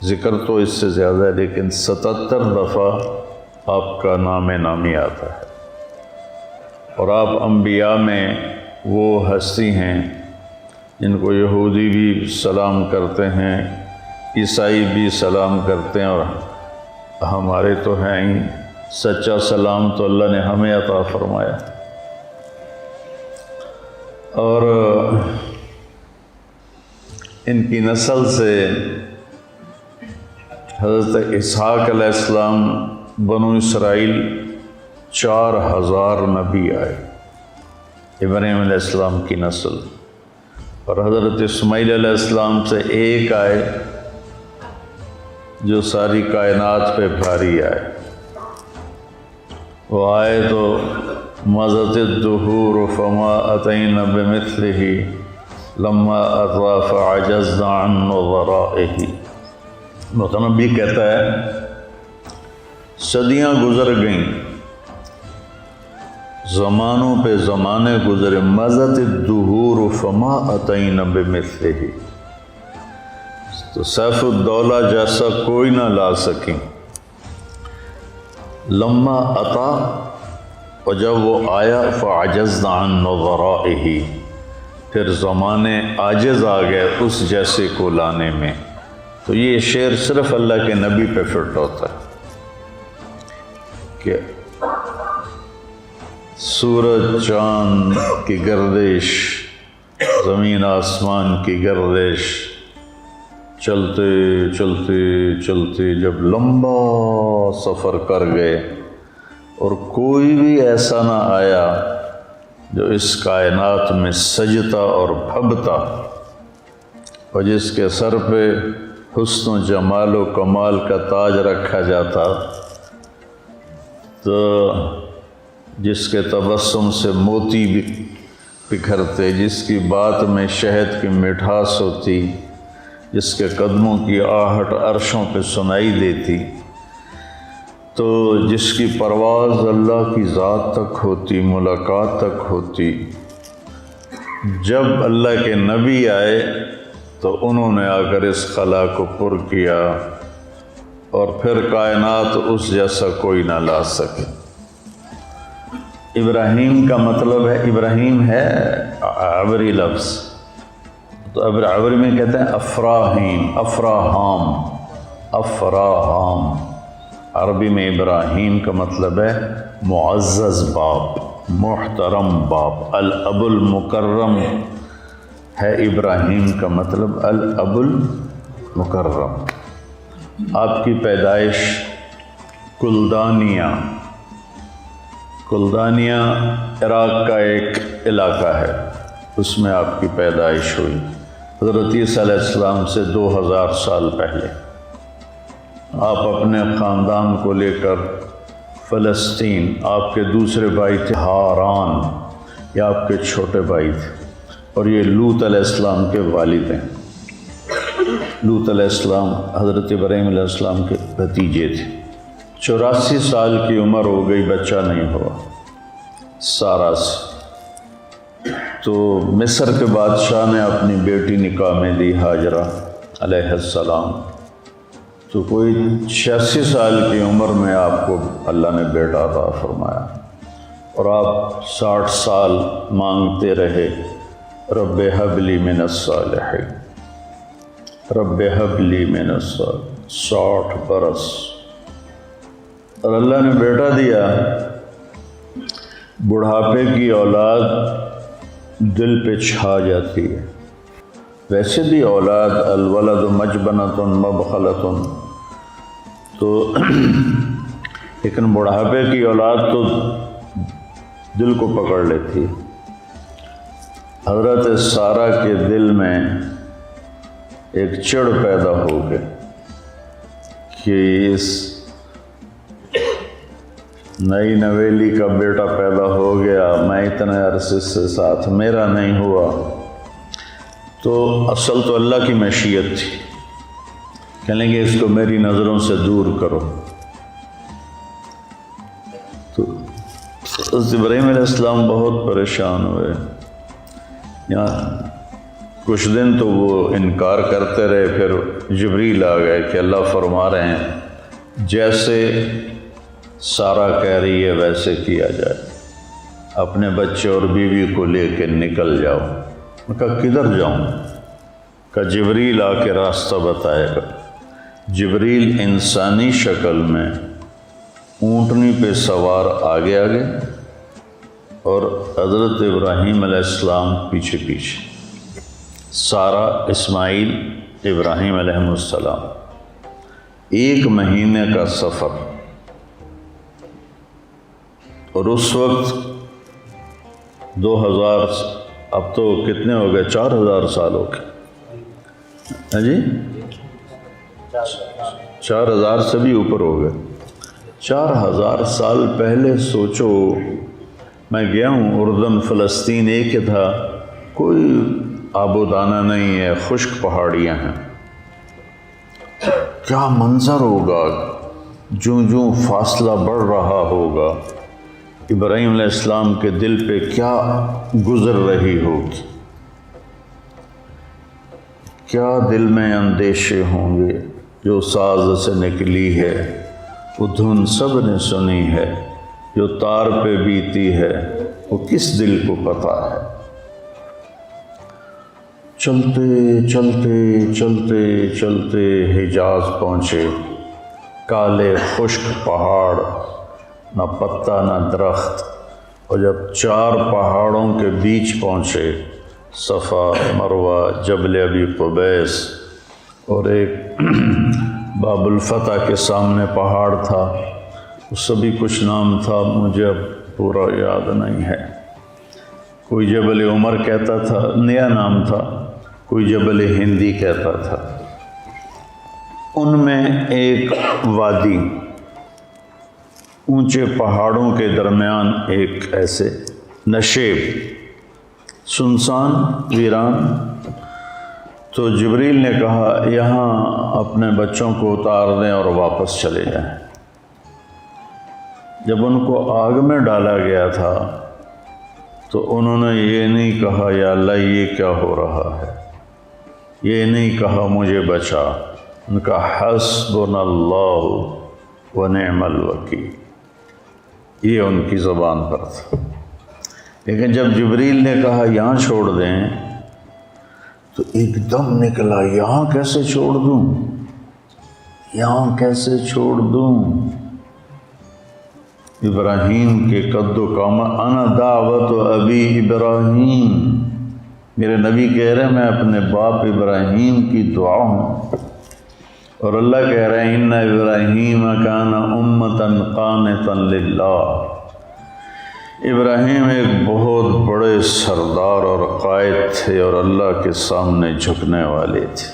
ذکر تو اس سے زیادہ ہے، لیکن 77 دفعہ آپ کا نام نامی آتا ہے، اور آپ انبیاء میں وہ ہستی ہیں جن کو یہودی بھی سلام کرتے ہیں، عیسائی بھی سلام کرتے ہیں، اور ہمارے تو ہیں ہی سچا سلام تو اللہ نے ہمیں عطا فرمایا۔ اور ان کی نسل سے حضرت اسحاق علیہ السلام بنو اسرائیل 4000 نبی آئے، ابراہیم علیہ السلام کی نسل، اور حضرت اسماعیل علیہ السلام سے ایک آئے جو ساری کائنات پہ بھاری آئے۔ وہ آئے تو مضت الدہور فما اتینا بمثلہ لما اطوا فعجزنا عن نظرائہ۔ متنبی کہتا ہے صدیاں گزر گئیں، زمانوں پہ زمانے گزرے، مضت الدہور فما اتینا بمثلہ، تو سیف الدولہ جیسا کوئی نہ لا سکیں۔ لما اتا، اور جب وہ آیا فعجزنا عن نظرائہ، پھر زمانے عاجز آ گئے اس جیسے کو لانے میں۔ تو یہ شعر صرف اللہ کے نبی پہ فٹ ہوتا ہے کہ سورج چاند کی گردش، زمین آسمان کی گردش، چلتے چلتے چلتے جب لمبا سفر کر گئے، اور کوئی بھی ایسا نہ آیا جو اس کائنات میں سجتا اور بھبتا، اور جس کے سر پہ حسن و جمال و کمال کا تاج رکھا جاتا، تو جس کے تبسم سے موتی بکھرتے، جس کی بات میں شہد کی مٹھاس ہوتی، جس کے قدموں کی آہٹ عرشوں پہ سنائی دیتی، تو جس کی پرواز اللہ کی ذات تک ہوتی، ملاقات تک ہوتی، جب اللہ کے نبی آئے تو انہوں نے آ کر اس خلا کو پر کیا، اور پھر کائنات اس جیسا کوئی نہ لا سکے۔ ابراہیم کا مطلب ہے، ابراہیم ہے عبری لفظ، تو عبری میں کہتے ہیں افراہیم، افراہام، افراہام۔ عربی میں ابراہیم کا مطلب ہے معزز باپ، محترم باپ، الاب المکرم ہے ابراہیم کا مطلب، الاب المکرم۔ آپ کی پیدائش کلدانیہ، کلدانیہ عراق کا ایک علاقہ ہے، اس میں آپ کی پیدائش ہوئی حضرت عیسیٰ علیہ السلام سے 2000 سال پہلے۔ آپ اپنے خاندان کو لے کر فلسطین، آپ کے دوسرے بھائی تھے ہاران، یہ آپ کے چھوٹے بھائی تھے، اور یہ لوط علیہ السلام کے والد ہیں۔ لوط علیہ السلام حضرت ابراہیم علیہ السلام کے بھتیجے تھے۔ 84 سال کی عمر ہو گئی، بچہ نہیں ہوا سارا سے، تو مصر کے بادشاہ نے اپنی بیٹی نکاح میں دی، ہاجرہ علیہ السلام، تو کوئی 86 سال کی عمر میں آپ کو اللہ نے بیٹا عطا فرمایا، اور آپ 60 سال مانگتے رہے، رب ہب لی من الصالحین، رب ہب لی من الصالحین، 60 برس، اور اللہ نے بیٹا دیا۔ بڑھاپے کی اولاد دل پہ چھا جاتی ہے، ویسے بھی اولاد الولد مجبنۃ مبخلۃ، تو لیکن بڑھاپے کی اولاد تو دل کو پکڑ لیتی۔ حضرت سارہ کے دل میں ایک چڑ پیدا ہو گئی کہ اس نئی نویلی کا بیٹا پیدا ہو گیا، میں اتنے عرصے سے ساتھ میرا نہیں ہوا، تو اصل تو اللہ کی مشیت تھی، کہنے لگے اس کو میری نظروں سے دور کرو۔ تو حضرت ابراہیم علیہ السلام بہت پریشان ہوئے، یہاں کچھ دن تو وہ انکار کرتے رہے، پھر جبریل آ گئے کہ اللہ فرما رہے ہیں جیسے سارا کہہ رہی ہے ویسے کیا جائے، اپنے بچے اور بیوی کو لے کے نکل جاؤ۔ میں کہا کدھر جاؤں؟ کہ جبریل آ کے راستہ بتائے گا۔ جبریل انسانی شکل میں اونٹنی پہ سوار آگے آگے اور حضرت ابراہیم علیہ السلام پیچھے پیچھے، سارا، اسماعیل، ابراہیم علیہ السلام، 1 مہینے کا سفر۔ اور اس وقت 2000، اب تو کتنے ہو گئے، 4000 سال ہو گئے، ہاں جی 4000 سے بھی اوپر ہو گئے۔ 4000 سال پہلے سوچو، میں گیا ہوں اردن، فلسطین ایک ہی تھا، کوئی آب و دانہ نہیں ہے، خشک پہاڑیاں ہیں۔ کیا منظر ہوگا، جوں جوں فاصلہ بڑھ رہا ہوگا، ابراہیم علیہ السلام کے دل پہ کیا گزر رہی ہوگی، کیا دل میں اندیشے ہوں گے۔ جو ساز سے نکلی ہے وہ دھن سب نے سنی ہے، جو تار پہ بیتی ہے وہ کس دل کو پتہ ہے۔ چلتے چلتے چلتے چلتے حجاز پہنچے، کالے خشک پہاڑ، نہ پتا نہ درخت، اور جب 4 پہاڑوں کے بیچ پہنچے، صفا، مروہ، جبل ابی قبیس، اور ایک باب الفتح کے سامنے پہاڑ تھا، اس سے بھی کچھ نام تھا، مجھے اب پورا یاد نہیں ہے۔ کوئی جبل عمر کہتا تھا، نیا نام تھا، کوئی جبل ہندی کہتا تھا۔ ان میں ایک وادی، اونچے پہاڑوں کے درمیان ایک ایسے نشیب، سنسان، ویران۔ تو جبریل نے کہا یہاں اپنے بچوں کو اتار دیں اور واپس چلے جائیں۔ جب ان کو آگ میں ڈالا گیا تھا تو انہوں نے یہ نہیں کہا یا اللہ یہ کیا ہو رہا ہے، یہ نہیں کہا مجھے بچا، ان کا حسبنا اللہ ونعم الوکیل، یہ ان کی زبان پر تھا۔ لیکن جب جبریل نے کہا یہاں چھوڑ دیں تو ایک دم نکلا، یہاں کیسے چھوڑ دوں، یہاں کیسے چھوڑ دوں۔ ابراہیم کے قد و قامت، انا دعوت ابی ابراہیم، میرے نبی کہہ رہے ہیں میں اپنے باپ ابراہیم کی دعا ہوں، اور اللہ کہہ رہے ہیں ان ابراہیم کان امتا قانتا للہ۔ ابراہیم ایک بہت بڑے سردار اور قائد تھے اور اللہ کے سامنے جھکنے والے تھے۔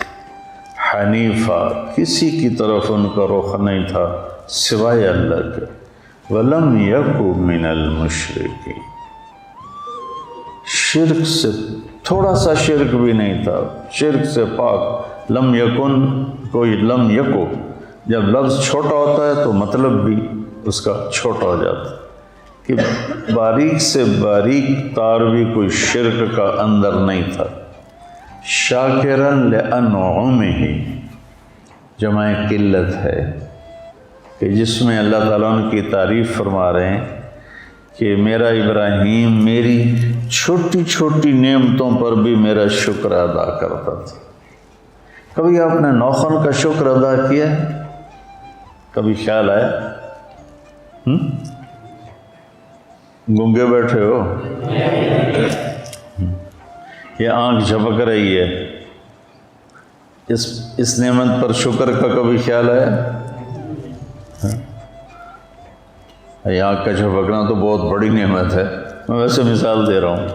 حنیفہ، کسی کی طرف ان کا رخ نہیں تھا سوائے اللہ کے۔ وَلَمْ يَكُ مِنَ الْمُشْرِكِينَ، شرک سے تھوڑا سا شرک بھی نہیں تھا، شرک سے پاک۔ لم یکن، کوئی لم یکو، جب لفظ چھوٹا ہوتا ہے تو مطلب بھی اس کا چھوٹا ہو جاتا ہے، کہ باریک سے باریک تار بھی کوئی شرک کا اندر نہیں تھا۔ شاکرن لانعمہ، جمع قلت ہے کہ جس میں اللہ تعالیٰ ان کی تعریف فرما رہے ہیں کہ میرا ابراہیم میری چھوٹی چھوٹی نعمتوں پر بھی میرا شکر ادا کرتا تھا۔ کبھی آپ نے نوخن کا شکر ادا کیا ہے؟ کبھی خیال آیا؟ گنگے بیٹھے ہو، یہ آنکھ جھپک رہی ہے، اس نعمت پر شکر کا کبھی خیال آیا؟ یہ آنکھ کا جھپکنا تو بہت بڑی نعمت ہے، میں ویسے مثال دے رہا ہوں۔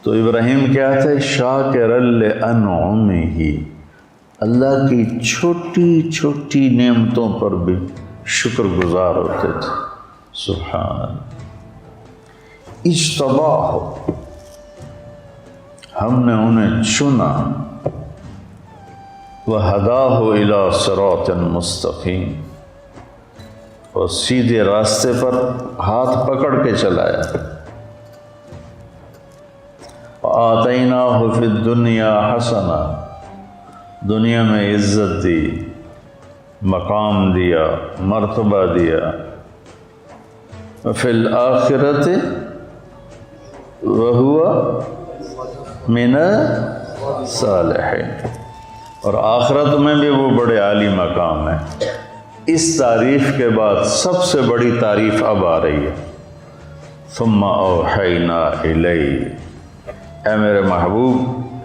تو ابراہیم کیا تھے؟ شاکر لانعمہ، اللہ کی چھوٹی چھوٹی نعمتوں پر بھی شکر گزار ہوتے تھے۔ سبحان، اجتباہ، ہم نے انہیں چنا، وہداہ الی صراط مستقیم، اور سیدھے راستے پر ہاتھ پکڑ کے چلایا۔ آتیناہ فی الدنیا حسنہ، دنیا میں عزت دی، مقام دیا، مرتبہ دیا، فی الآخرۃ وہو من الصالحین، اور آخرت میں بھی وہ بڑے عالی مقام ہے۔ اس تعریف کے بعد سب سے بڑی تعریف اب آ رہی ہے، ثم اوحینا الیک، اے میرے محبوب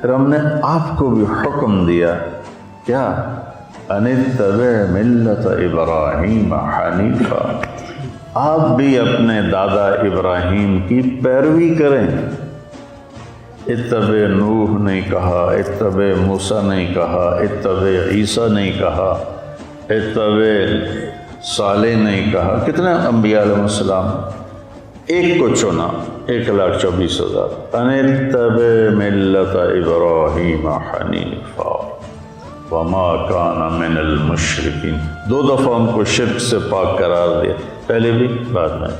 پھر ہم نے آپ کو بھی حکم دیا، کیا؟ ان اتبع ملت ابراہیم حنیفا، آپ بھی اپنے دادا ابراہیم کی پیروی کریں۔ اتبع نوح نہیں کہا، اتبع موسیٰ نہیں کہا، اتبع عیسیٰ نہیں کہا، اتبع صالح نہیں کہا، کتنے انبیاء علیہ السلام، ایک کو چنا، 1,24,000، ان اتبع ملت ابراہیم حنیفا وما کان من المشرکین، 2 دفعہ ان کو شرک سے پاک قرار دیا، پہلے بھی بعد میں۔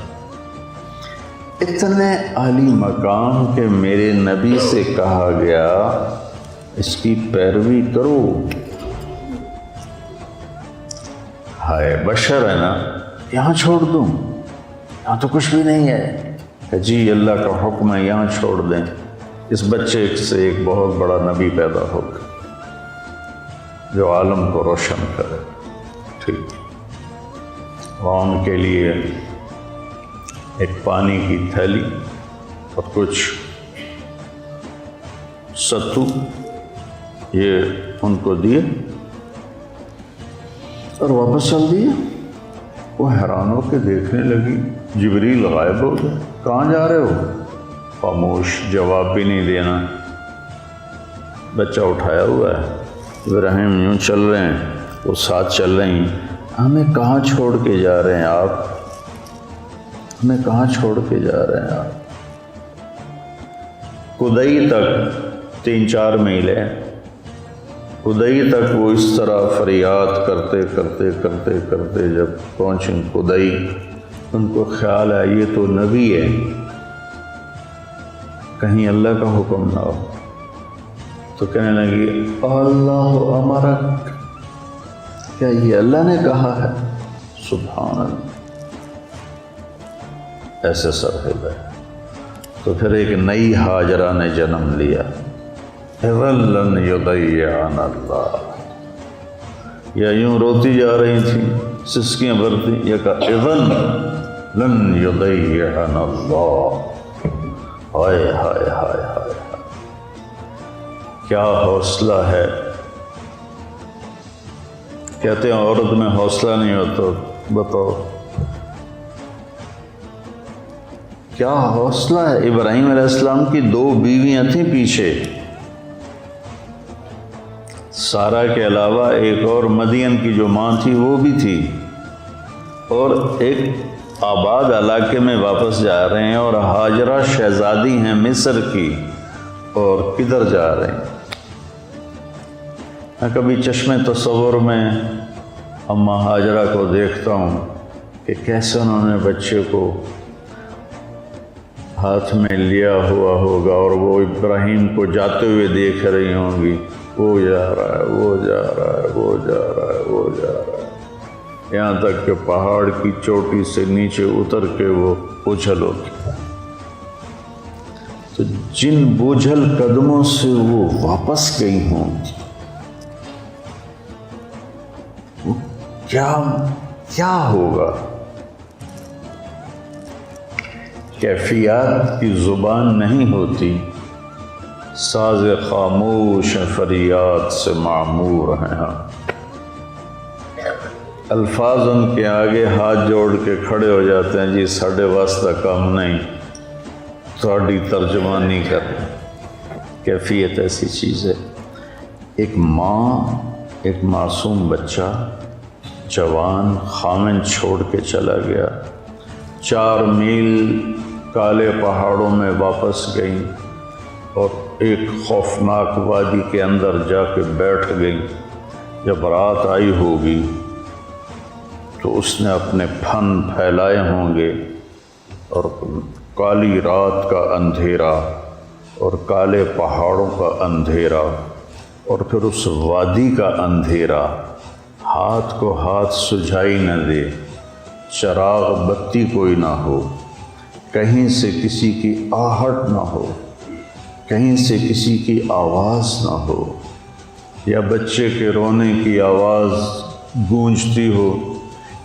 اتنے عالی مقام کہ میرے نبی سے کہا گیا اس کی پیروی کرو۔ ہائے بشر ہے نا، یہاں چھوڑ دوں، یہاں تو کچھ بھی نہیں ہے، کہ جی اللہ کا حکم ہے یہاں چھوڑ دیں، اس بچے سے ایک بہت بڑا نبی پیدا ہوگا جو عالم کو روشن کرے، ٹھیک، اور ان کے لیے ایک پانی کی تھیلی اور کچھ ستو یہ ان کو دیے اور واپس چل دیے۔ وہ حیران ہو کے دیکھنے لگی، جبریل غائب ہو گئے، کہاں جا رہے ہو؟ خاموش، جواب بھی نہیں دینا، بچہ اٹھایا ہوا ہے، ابراہیم یوں چل رہے ہیں، وہ ساتھ چل رہی ہیں، ہمیں کہاں چھوڑ کے جا رہے ہیں آپ؟ ہمیں کہاں چھوڑ کے جا رہے ہیں آپ؟ قدئی تک 3-4 میل ہے، قدئی تک وہ اس طرح فریاد کرتے کرتے کرتے کرتے جب پہنچیں قدئی، ان کو خیال ہے یہ تو نبی ہے، کہیں اللہ کا حکم نہ ہو، تو کہنے لگی اللہ امرک، کیا یہ اللہ نے کہا ہے؟ سبحان اللہ، ایسے سر ہل ہے۔ تو پھر ایک نئی ہاجرہ نے جنم لیا، اذن لن یضیعنا اللہ، یا یوں روتی جا رہی تھی، سسکیاں بھرتی، یا کہا اذن لن یضیعنا اللہ، ہائے ہائے ہائے ہائے، کیا حوصلہ ہے۔ کہتے ہیں عورت میں حوصلہ نہیں ہوتا، بتاؤ کیا حوصلہ ہے۔ ابراہیم علیہ السلام کی 2 بیویاں تھیں پیچھے، سارا کے علاوہ ایک اور مدین کی جو ماں تھی وہ بھی تھی، اور ایک آباد علاقے میں واپس جا رہے ہیں، اور ہاجرہ شہزادی ہیں مصر کی، اور کدھر جا رہے ہیں۔ میں کبھی چشمے تصور میں اماں ہاجرہ کو دیکھتا ہوں کہ کیسے انہوں نے بچے کو ہاتھ میں لیا ہوا ہوگا، اور وہ ابراہیم کو جاتے ہوئے دیکھ رہی ہوں گی، وہ جا رہا ہے، وہ جا رہا ہے، وہ جا رہا ہے، وہ جا رہا ہے، یہاں تک کہ پہاڑ کی چوٹی سے نیچے اتر کے وہ اچھل ہوگی۔ تو جن بوجھل قدموں سے وہ واپس گئی ہوں، وہ کیا ہوگا؟ کیفیات کی زبان نہیں ہوتی، ساز خاموش فریاد سے معمور ہیں، ہاں الفاظ ان کے آگے ہاتھ جوڑ کے کھڑے ہو جاتے ہیں، جی ساڑھے واسطہ کام نہیں، تھوڑی ترجمانی کر۔ کیفیت ایسی چیز ہے، ایک ماں ایک معصوم بچہ جوان خامن چھوڑ کے چلا گیا، 4 میل کالے پہاڑوں میں واپس گئی، اور ایک خوفناک وادی کے اندر جا کے بیٹھ گئی۔ جب رات آئی ہوگی تو اس نے اپنے پھن پھیلائے ہوں گے، اور کالی رات کا اندھیرا اور کالے پہاڑوں کا اندھیرا، اور پھر اس وادی کا اندھیرا، ہاتھ کو ہاتھ سجھائی نہ دے، چراغ بتی کوئی نہ ہو، کہیں سے کسی کی آہٹ نہ ہو، کہیں سے کسی کی آواز نہ ہو، یا بچے کے رونے کی آواز گونجتی ہو،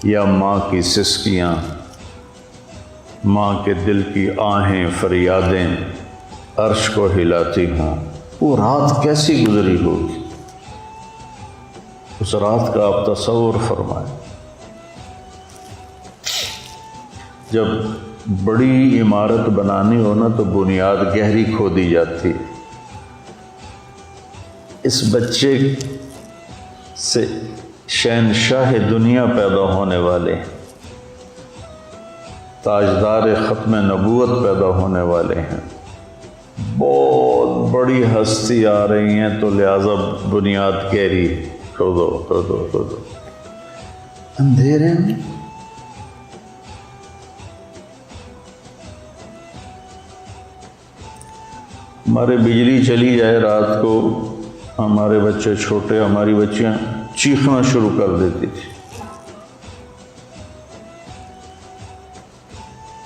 یا ماں کی سسکیاں، ماں کے دل کی آہیں فریادیں عرش کو ہلاتی ہوں۔ وہ رات کیسی گزری ہوگی، اس رات کا آپ تصور فرمائیں۔ جب بڑی عمارت بنانی ہو نا تو بنیاد گہری کھودی جاتی، اس بچے سے شہنشاہ دنیا پیدا ہونے والے، تاجدار ختم نبوت پیدا ہونے والے ہیں، بہت بڑی ہستی آ رہی ہیں، تو لہذا بنیاد گہری کھودو۔ اندھیرے میں ہمارے بجلی چلی جائے رات کو، ہمارے بچے چھوٹے، ہماری بچیاں چیخنا شروع کر دیتی تھی،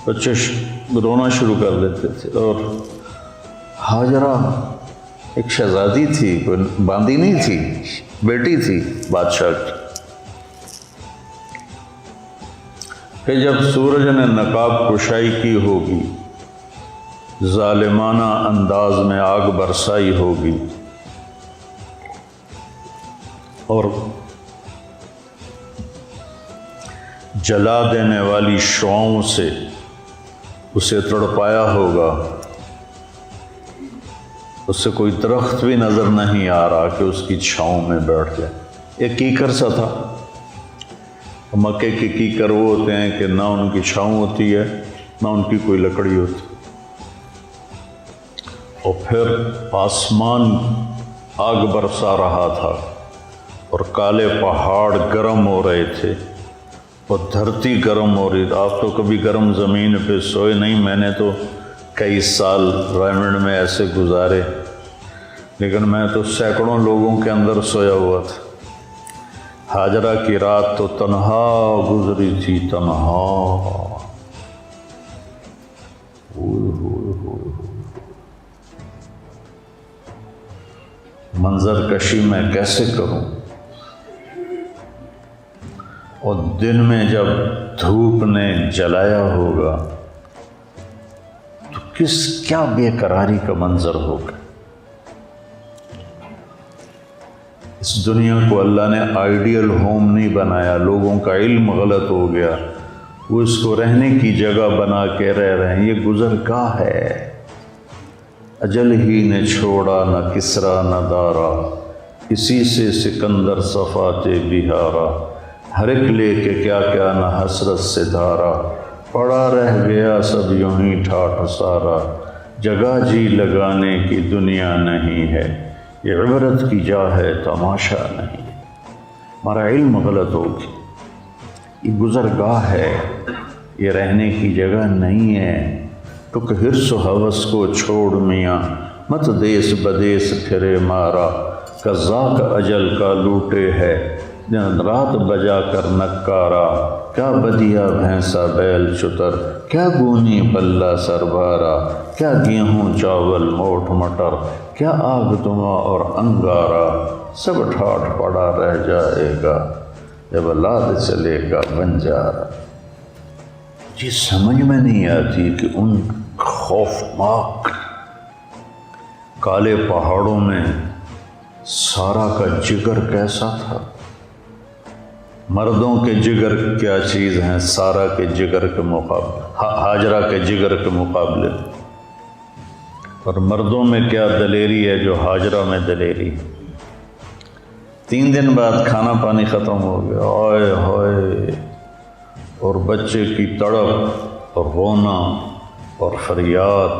بچے رونا شروع کر دیتے تھے۔ اور ہاجرہ ایک شہزادی تھی، کوئی باندی نہیں تھی، بیٹی تھی بادشاہ کی۔ کہ جب سورج نے نقاب کشائی کی ہوگی، ظالمانہ انداز میں آگ برسائی ہوگی، اور جلا دینے والی شعاؤں سے اسے تڑپایا ہوگا، اس سے کوئی درخت بھی نظر نہیں آ رہا کہ اس کی چھاؤں میں بیٹھ جائے۔ ایک کیکر سا تھا، مکے کے کیکر وہ ہوتے ہیں کہ نہ ان کی چھاؤں ہوتی ہے نہ ان کی کوئی لکڑی ہوتی، اور پھر آسمان آگ برسا رہا تھا، اور کالے پہاڑ گرم ہو رہے تھے، اور دھرتی گرم ہو رہی۔ آپ تو کبھی گرم زمین پہ سوئے نہیں، میں نے تو کئی سال ریمنڈ میں ایسے گزارے، لیکن میں تو سینکڑوں لوگوں کے اندر سویا ہوا تھا۔ ہاجرہ کی رات تو تنہا گزری تھی، تنہا۔ منظر کشی میں کیسے کروں، اور دن میں جب دھوپ نے جلایا ہوگا تو کیا بے قراری کا منظر ہوگا۔ اس دنیا کو اللہ نے آئیڈیل ہوم نہیں بنایا، لوگوں کا علم غلط ہو گیا، وہ اس کو رہنے کی جگہ بنا کے رہ رہے ہیں۔ یہ گزرگاہ ہے، اجل ہی نے چھوڑا نہ کسرا نہ دارا، اسی سے سکندر صفات بہارا، ہر ایک لے کے کیا کیا نہ حسرت سے دھارا، پڑا رہ گیا سب یوں ہی ٹھاٹھ سارا، جگہ جی لگانے کی دنیا نہیں ہے، یہ عبرت کی جا ہے تماشا نہیں۔ ہمارا علم غلط ہوگی، یہ گزرگاہ ہے، یہ رہنے کی جگہ نہیں ہے۔ ٹک حرص و ہوس کو چھوڑ میاں، مت دیس بدیس پھرے مارا، قضاء اجل کا لوٹے ہے، دن رات بجا کر نکارا، کیا بدیا بھینسا بیل چتر، کیا گونی پلہ سربارا، کیا گیہوں چاول موٹ مٹر، کیا آگ دماں اور انگارا، سب ٹھاٹھ پڑا رہ جائے گا، جب لاد چلے گا بنجارا۔ یہ سمجھ میں نہیں آتی کہ ان خوفناک کالے پہاڑوں میں سارا کا جگر کیسا تھا۔ مردوں کے جگر کیا چیز ہیں سارا کے جگر کے مقابلے، ہاجرہ کے جگر کے مقابلے، اور مردوں میں کیا دلیری ہے جو ہاجرہ میں دلیری۔ 3 دن بعد کھانا پانی ختم ہو گیا، اوئے ہوئے، اور بچے کی تڑپ اور رونا اور فریاد،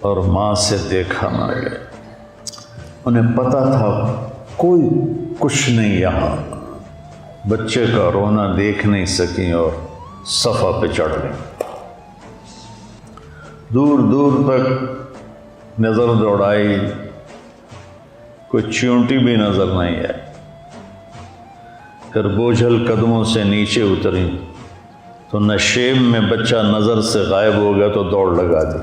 اور ماں سے دیکھا نہ گیا۔ انہیں پتہ تھا کوئی کچھ نہیں یہاں، بچے کا رونا دیکھ نہیں سکیں اور صفا پہ چڑھ گئیں۔ دور دور تک نظر دوڑائی، کوئی چیونٹی بھی نظر نہیں ہے۔ پھر بوجھل قدموں سے نیچے اتری تو نشیب میں بچہ نظر سے غائب ہو گیا تو دوڑ لگا دی،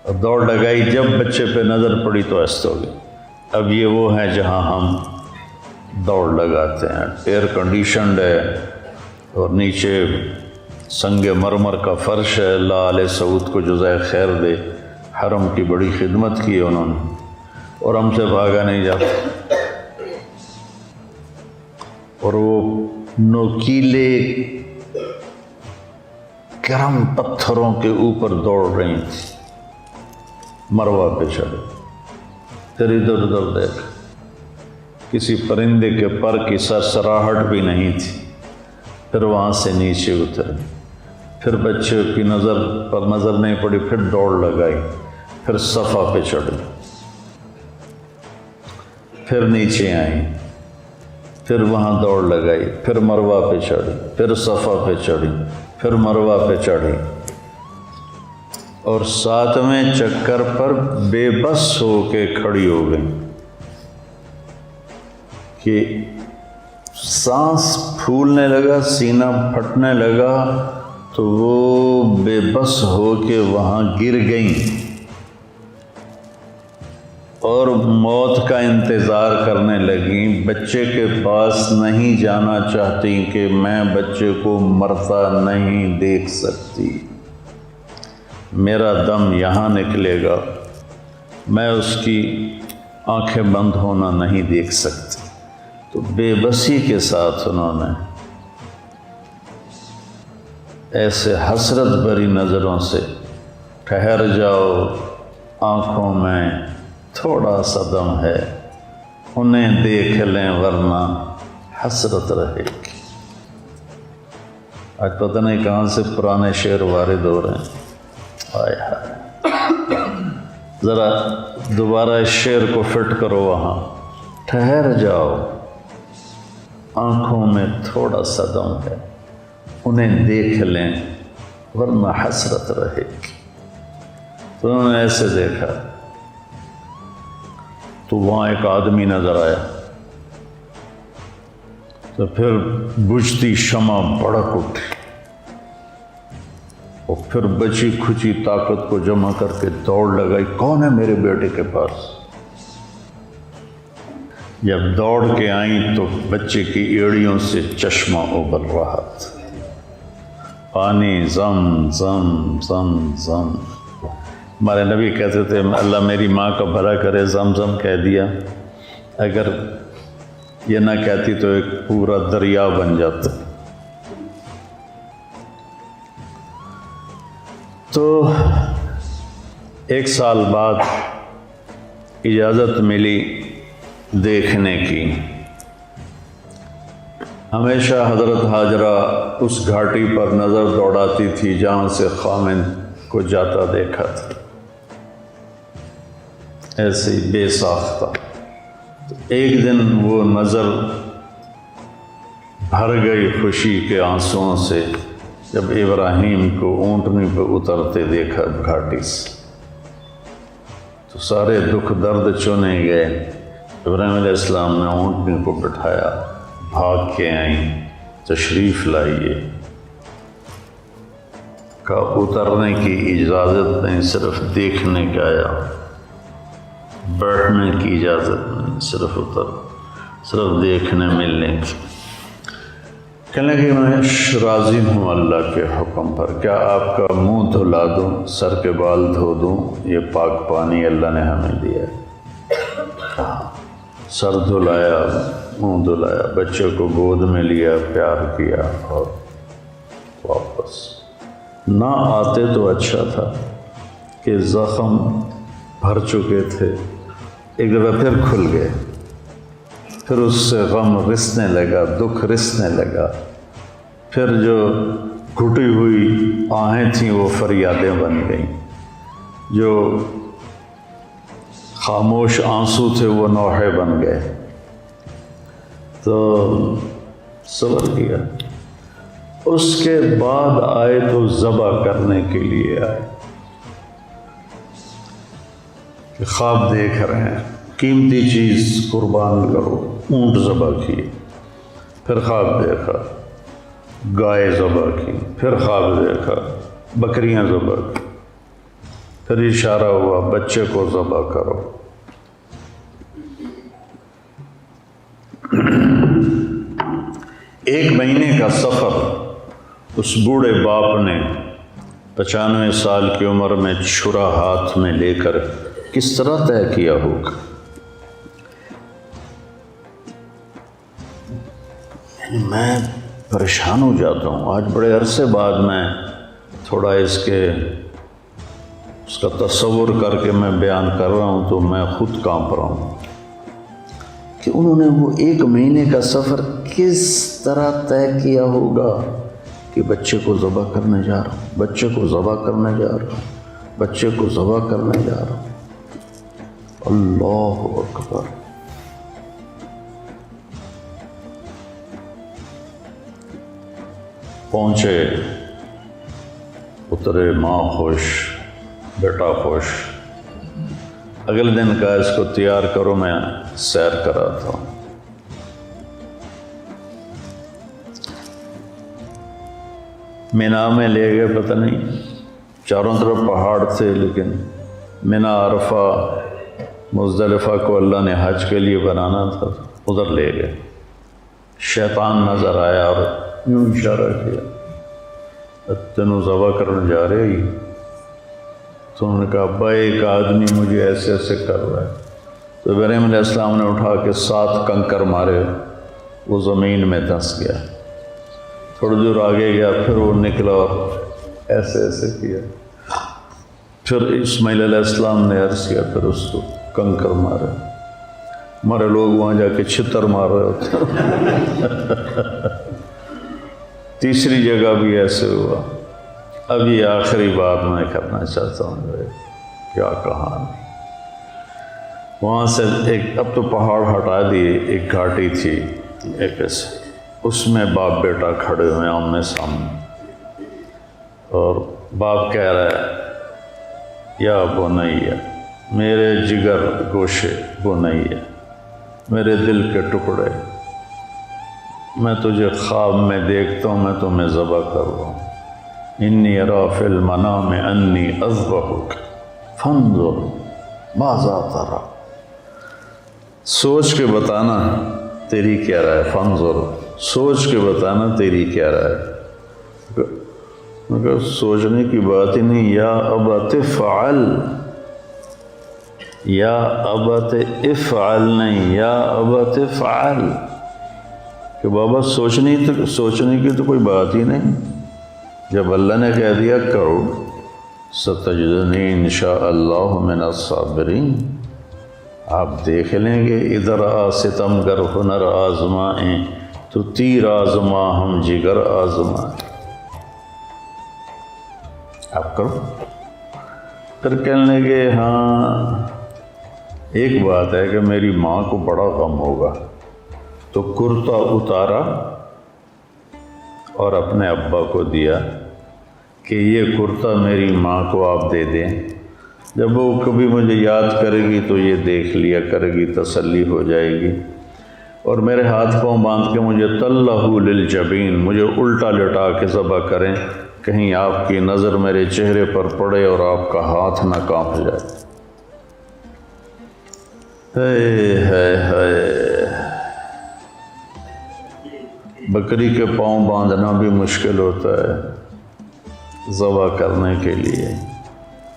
اور دوڑ لگائی، جب بچے پہ نظر پڑی تو ایسے ہو گئی۔ اب یہ وہ ہے جہاں ہم دوڑ لگاتے ہیں، ایئر کنڈیشنڈ ہے اور نیچے سنگ مرمر کا فرش ہے۔ اللہ علیہ سعود کو جزائے خیر دے، حرم کی بڑی خدمت کی انہوں نے، اور ہم سے بھاگا نہیں جاتا۔ اور وہ نوکیلے گرم پتھروں کے اوپر دوڑ رہی تھی، مروہ پہ چڑھے، پھر ادھر ادھر دیکھ، کسی پرندے کے پر کی سرسراہٹ بھی نہیں تھی۔ پھر وہاں سے نیچے اترے، پھر بچے کی نظر پر نظر نہیں پڑی، پھر دوڑ لگائی، پھر صفا پہ چڑھی، پھر نیچے آئیں، پھر وہاں دوڑ لگائی، پھر مروہ پہ چڑھی، پھر صفا پہ چڑھی، پھر مروہ پہ چڑھی، اور 7ویں چکر پر بے بس ہو کے کھڑی ہو گئی کہ سانس پھولنے لگا، سینہ پھٹنے لگا، تو وہ بے بس ہو کے وہاں گر گئیں اور موت کا انتظار کرنے لگیں۔ بچے کے پاس نہیں جانا چاہتی کہ میں بچے کو مرتا نہیں دیکھ سکتی، میرا دم یہاں نکلے گا، میں اس کی آنکھیں بند ہونا نہیں دیکھ سکتی۔ تو بے بسی کے ساتھ انہوں نے ایسے حسرت بھری نظروں سے، ٹھہر جاؤ، آنکھوں میں تھوڑا سا دم ہے، انہیں دیکھ لیں ورنہ حسرت رہے گی۔ آج پتہ نہیں کہاں سے پرانے شعر وارد ہو رہے ہیں، آئے ہائے، ذرا دوبارہ اس شعر کو فٹ کرو وہاں، ٹھہر جاؤ، آنکھوں میں تھوڑا سا دم ہے، انہیں دیکھ لیں ورنہ حسرت رہے گی۔ تو انہوں نے ایسے دیکھا تو وہاں ایک آدمی نظر آیا، تو پھر بجھتی شمع بھڑک اٹھی، اور پھر بچی کھچی طاقت کو جمع کر کے دوڑ لگائی، کون ہے میرے بیٹے کے پاس؟ جب دوڑ کے آئیں تو بچے کی ایڑیوں سے چشمہ ابل رہا تھا، پانی زم زم زم زم۔ ہمارے نبی کہتے تھے اللہ میری ماں کا بھلا کرے، زم زم کہہ دیا، اگر یہ نہ کہتی تو ایک پورا دریا بن جاتا۔ تو 1 سال بعد اجازت ملی دیکھنے کی۔ ہمیشہ حضرت حاجرہ اس گھاٹی پر نظر دوڑاتی تھی جہاں سے خامد کو جاتا دیکھا تھا، ایسے ہی بے ساختہ۔ ایک دن وہ نظر بھر گئی خوشی کے آنسوؤں سے جب ابراہیم کو اونٹنی پہ اترتے دیکھا گھاٹی سے، تو سارے دکھ درد چنے گئے۔ ابراہیم علیہ السلام نے اونٹنی کو بٹھایا، بھاگ کے آئیں، تشریف لائیے، کہا اترنے کی اجازت نہیں، صرف دیکھنے کا آیا، بیٹھنے کی اجازت نہیں، صرف دیکھنے ملنے کی۔ کہنے کہ میں راضی ہوں اللہ کے حکم پر، کیا آپ کا منہ دھلا دوں، سر کے بال دھو دوں؟ یہ پاک پانی اللہ نے ہمیں دیا ہے۔ سر دھلایا، منہ دھلایا، بچے کو گود میں لیا، پیار کیا، اور واپس۔ نہ آتے تو اچھا تھا کہ زخم بھر چکے تھے، ایک دفعہ پھر کھل گئے، پھر اس سے غم رسنے لگا، دکھ رسنے لگا، پھر جو گھٹی ہوئی آہیں تھیں وہ فریادیں بن گئیں، جو خاموش آنسو تھے وہ نوحے بن گئے۔ تو صبر کیا، اس کے بعد آئے تو ذبح کرنے کے لیے آئے کہ خواب دیکھ رہے ہیں قیمتی چیز قربان کرو، اونٹ ذبح کیے، پھر خواب دیکھا گائے ذبح کی، پھر خواب دیکھا بکریاں ذبح کی، پھر اشارہ ہوا بچے کو ذبح کرو۔ ایک مہینے کا سفر اس بوڑھے باپ نے 95 سال کی عمر میں چھرا ہاتھ میں لے کر کس طرح طے کیا ہوگا؟ میں پریشان ہو جاتا ہوں، آج بڑے عرصے بعد میں تھوڑا اس کا تصور کر کے میں بیان کر رہا ہوں تو میں خود کانپ رہا ہوں کہ انہوں نے وہ ایک مہینے کا سفر کس طرح طے کیا ہوگا کہ بچے کو ذبح کرنے جا رہا ہوں، بچے کو ذبح کرنے جا رہا ہوں، بچے کو ذبح کرنے جا رہا ہوں۔ اللہ اکبر۔ پہنچے، اترے، ماں خوش، بیٹا خوش۔ اگلے دن کہا اس کو تیار کرو، میں سیر کراتا ہوں۔ مینا میں لے گئے، پتہ نہیں چاروں طرف پہاڑ تھے، لیکن مینا عرفہ مزدلفہ کو اللہ نے حج کے لیے بنانا تھا، ادھر لے گئے۔ شیطان نظر آیا اور یوں اشارہ کیا، تینوں ذبح کرنے جا رہے ہی؟ تو انہوں نے کہا ابا ایک آدمی مجھے ایسے ایسے کر رہا ہے۔ تو ابراہیم علیہ السلام نے اٹھا کے 7 کنکر مارے، وہ زمین میں دھنس گیا۔ تھوڑی دور آگے گیا، پھر وہ نکلا اور ایسے ایسے کیا۔ پھر اسماعیل علیہ السلام نے عرض کیا، پھر اس کو کنکر مارے۔ ہمارے لوگ وہاں جا کے چھتر مار رہے ہوتے۔ تیسری جگہ بھی ایسے ہوا۔ اب یہ آخری بات میں کرنا چاہتا ہوں، کیا کہانی۔ وہاں سے اب تو پہاڑ ہٹا دیے، ایک گھاٹی تھی ایک ایسے، اس میں باپ بیٹا کھڑے ہوئے ہیں آمنے سامنے، اور باپ کہہ رہا ہے یا بنیا، میرے جگر گوشے بنیا، میرے دل کے ٹکڑے، میں تجھے خواب میں دیکھتا ہوں، میں تمہیں ذبح کر رہا ہوں۔ انی ارا فی المنام انی اذبحک فانظر ماذا تری، سوچ کے بتانا تیری کیا رائے، فانظر، سوچ کے بتانا تیری کیا رائے۔ میں کہا سوچنے کی بات ہی نہیں، یا ابت فعل، یا ابت افعل نہیں، یا ابت فعل، کہ بابا سوچنے کی تو کوئی بات ہی نہیں۔ جب اللہ نے کہہ دیا کرو، ستجدنی انشاءاللہ من الصابرین، آپ دیکھ لیں گے ادھر ستم گر ہنر آزمائیں تو تیر آزما ہم جگر آزمائیں۔ آپ کرو۔ پھر کہنے لگے ہاں ایک بات ہے کہ میری ماں کو بڑا غم ہوگا، تو کرتا اتارا اور اپنے ابا کو دیا کہ یہ کرتا میری ماں کو آپ دے دیں، جب وہ کبھی مجھے یاد کرے گی تو یہ دیکھ لیا کرے گی، تسلی ہو جائے گی۔ اور میرے ہاتھ پاؤں باندھ کے مجھے طلہ للجبین، مجھے الٹا لٹا کے ذبح کریں، کہیں آپ کی نظر میرے چہرے پر پڑے اور آپ کا ہاتھ نہ کانپ جائے۔ بکری کے پاؤں باندھنا بھی مشکل ہوتا ہے ذبح کرنے کے لیے،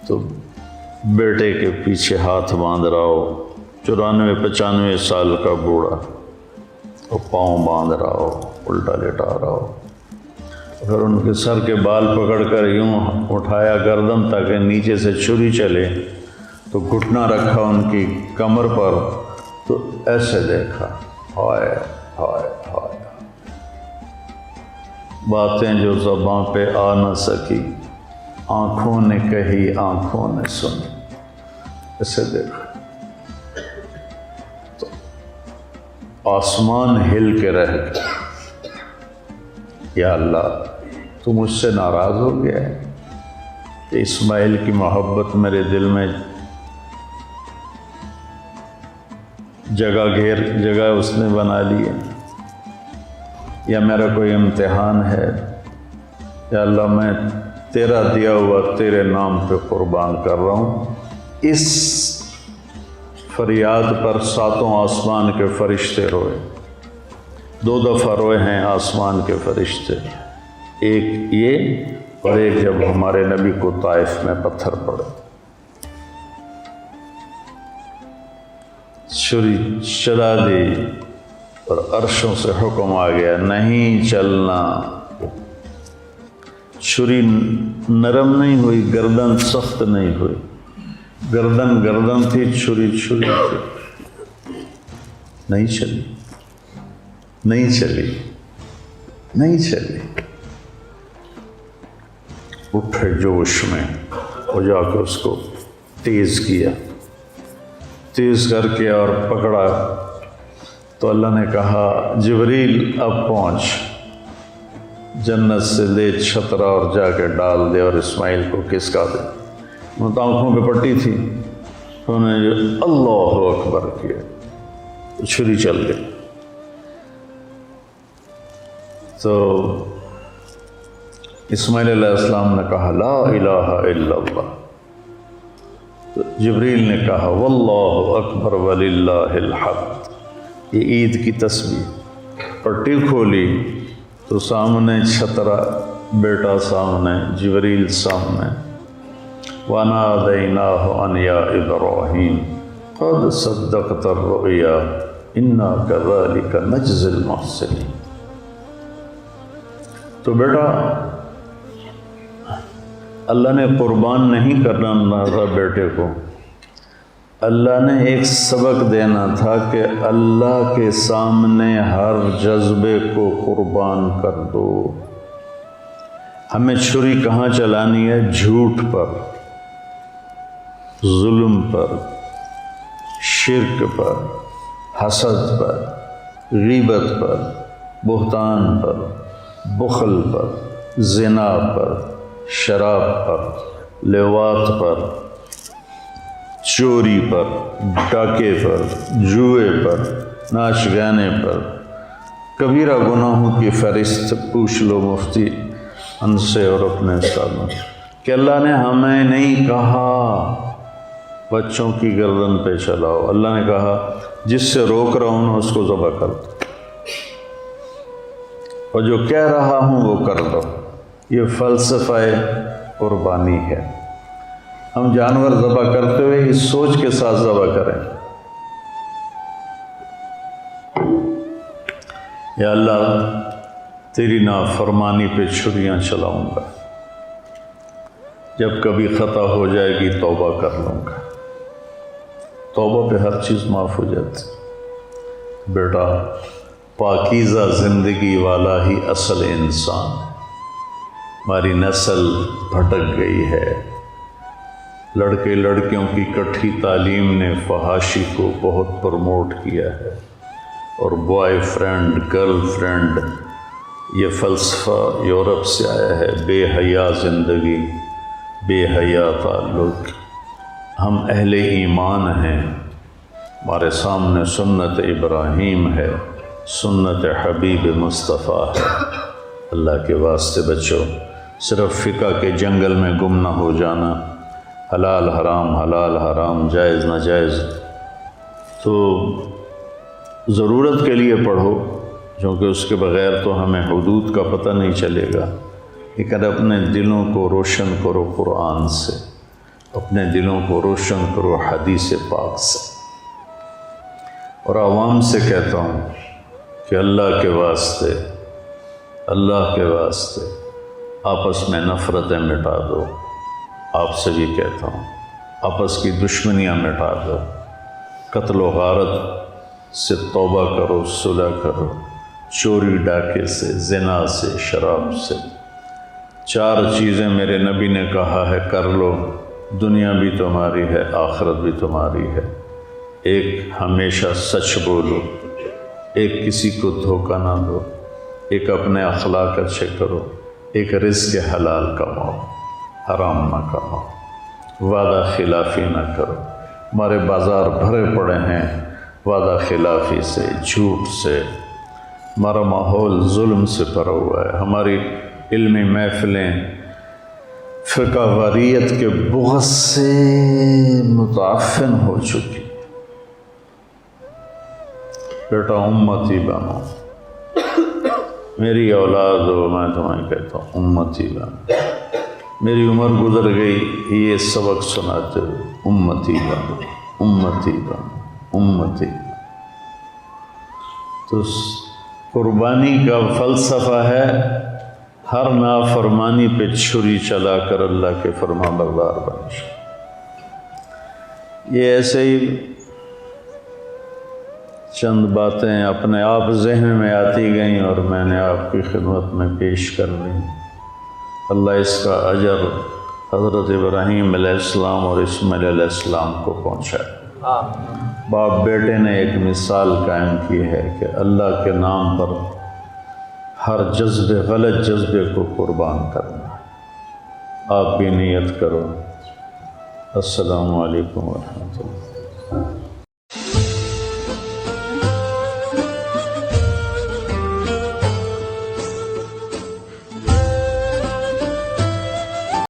تو بیٹے کے پیچھے ہاتھ باندھ رہا ہو، 94-95 سال کا بوڑھا، اور پاؤں باندھ رہا ہو، الٹا لٹا رہا ہو، پھر ان کے سر کے بال پکڑ کر یوں اٹھایا گردن تاکہ نیچے سے چھری چلے، تو گھٹنا رکھا ان کی کمر پر، تو ایسے دیکھا، ہائے ہائے ہائے، باتیں جو زباں پہ آ نہ سکی، آنکھوں نے کہی آنکھوں نے سنی، ایسے دیکھا تو آسمان ہل کے رہ گیا۔ یا اللہ تو مجھ سے ناراض ہو گیا ہے کہ اسماعیل کی محبت میرے دل میں جگہ اس نے بنا لی ہے، یا میرا کوئی امتحان ہے؟ یا اللہ میں تیرا دیا ہوا تیرے نام پہ قربان کر رہا ہوں۔ اس فریاد پر ساتوں آسمان کے فرشتے روئے، 2 دفعہ روئے ہیں آسمان کے فرشتے، ایک یہ اور ایک جب ہمارے نبی کو طائف میں پتھر پڑے، چھری چلا دی اور عرشوں سے حکم آ گیا نہیں چلنا۔ چھری نرم نہیں ہوئی، گردن سخت نہیں ہوئی، گردن تھی، چھری تھی، نہیں چلی۔ اٹھے جوش میں وہ جا کے اس کو تیز کیا، تیز کر کے اور پکڑا تو اللہ نے کہا جبریل اب پہنچ، جنت سے لے چھترا اور جا کے ڈال دے اور اسماعیل کو کسکا دے۔ وہ تو آنکھوں پہ پٹی تھی، انہوں نے اللہ اکبر کیا، چھری چل گئی۔ تو اسماعیل علیہ السلام نے کہا لا الہ الا اللہ، تو جبریل نے کہا واللہ اکبر وللہ الحمد۔ یہ عید کی تسبیح، پٹی کھولی تو سامنے چھترا، بیٹا سامنے، جبریل سامنے، وَنَادَيْنَاهُ أَنْ يَا إِبْرَاهِيمُ قَدْ صَدَّقْتَ الرُّؤْيَا إِنَّا كَذَلِكَ نَجْزِي الْمُحْسِنِينَ۔ تو بیٹا اللہ نے قربان نہیں کرنا تھا بیٹے کو، اللہ نے ایک سبق دینا تھا کہ اللہ کے سامنے ہر جذبے کو قربان کر دو۔ ہمیں چھری کہاں چلانی ہے؟ جھوٹ پر، ظلم پر، شرک پر، حسد پر، غیبت پر، بہتان پر، بخل پر، زنا پر، شراب پر، لیوات پر، چوری پر، ڈاکے پر، جوئے پر، ناچ گانے پر۔ کبیرہ گناہوں کی فہرست پوچھ لو مفتی ان سے اور اپنے استادوں کہ اللہ نے ہمیں نہیں کہا بچوں کی گردن پہ چلاؤ، اللہ نے کہا جس سے روک رہا ہوں اس کو ذبح کر دو، اور جو کہہ رہا ہوں وہ کر دو۔ یہ فلسفہ قربانی ہے۔ ہم جانور ذبح کرتے ہوئے اس سوچ کے ساتھ ذبح کریں یا اللہ تیری نافرمانی پہ چھریاں چلاؤں گا، جب کبھی خطا ہو جائے گی توبہ کر لوں گا۔ توبہ پہ ہر چیز معاف ہو جاتی۔ بیٹا پاکیزہ زندگی والا ہی اصل انسان ہے۔ ہماری نسل بھٹک گئی ہے۔ لڑکے لڑکیوں کی کٹھی تعلیم نے فحاشی کو بہت پروموٹ کیا ہے، اور بوائے فرینڈ گرل فرینڈ یہ فلسفہ یورپ سے آیا ہے۔ بے حیا زندگی، بے حیا تعلق۔ ہم اہل ایمان ہیں، ہمارے سامنے سنت ابراہیم ہے، سنت حبیب مصطفیٰ ہے۔ اللہ کے واسطے بچو، صرف فقہ کے جنگل میں گم نہ ہو جانا، حلال حرام جائز ناجائز تو ضرورت کے لیے پڑھو، کیونکہ اس کے بغیر تو ہمیں حدود کا پتہ نہیں چلے گا۔ لیکن اپنے دلوں کو روشن کرو قرآن سے، اپنے دلوں کو روشن کرو حدیث پاک سے۔ اور عوام سے کہتا ہوں کہ اللہ کے واسطے آپس میں نفرتیں مٹا دو۔ آپ سے بھی کہتا ہوں آپس کی دشمنیاں مٹا دو، قتل و غارت سے توبہ کرو، صلح کرو، چوری ڈاکے سے، زنا سے، شراب سے۔ 4 چیزیں میرے نبی نے کہا ہے کر لو، دنیا بھی تمہاری ہے، آخرت بھی تمہاری ہے۔ ایک ہمیشہ سچ بولو، ایک کسی کو دھوکہ نہ دو، ایک اپنے اخلاق اچھے کرو، ایک رزق حلال کماؤ، حرام نہ کماؤ، وعدہ خلافی نہ کرو۔ ہمارے بازار بھرے پڑے ہیں وعدہ خلافی سے، جھوٹ سے، ہمارا ماحول ظلم سے بھرا ہوا ہے، ہماری علمی محفلیں فقہ واریت کے بغض سے متعفن ہو چکی۔ بیٹا امتی بنو، میری اولاد ہو، میں تمہیں کہتا ہوں امتی بنو۔ میری عمر گزر گئی یہ سبق سناتے ہوئے، امتی بنو، امتی بنو، امتی بنو۔ تو قربانی کا فلسفہ ہے ہر نافرمانی پہ چھری چلا کر اللہ کے فرما بردار بن جائے۔ یہ ایسے ہی چند باتیں اپنے آپ ذہن میں آتی گئیں اور میں نے آپ کی خدمت میں پیش کر لیں۔ اللہ اس کا اجر حضرت ابراہیم علیہ السلام اور اسماعیل علیہ السلام کو پہنچائے۔ باپ بیٹے نے ایک مثال قائم کی ہے کہ اللہ کے نام پر ہر جذبے، غلط جذبے کو قربان کرنا ہے۔ آپ بھی نیت کرو۔ السلام علیکم ورحمۃ اللہ۔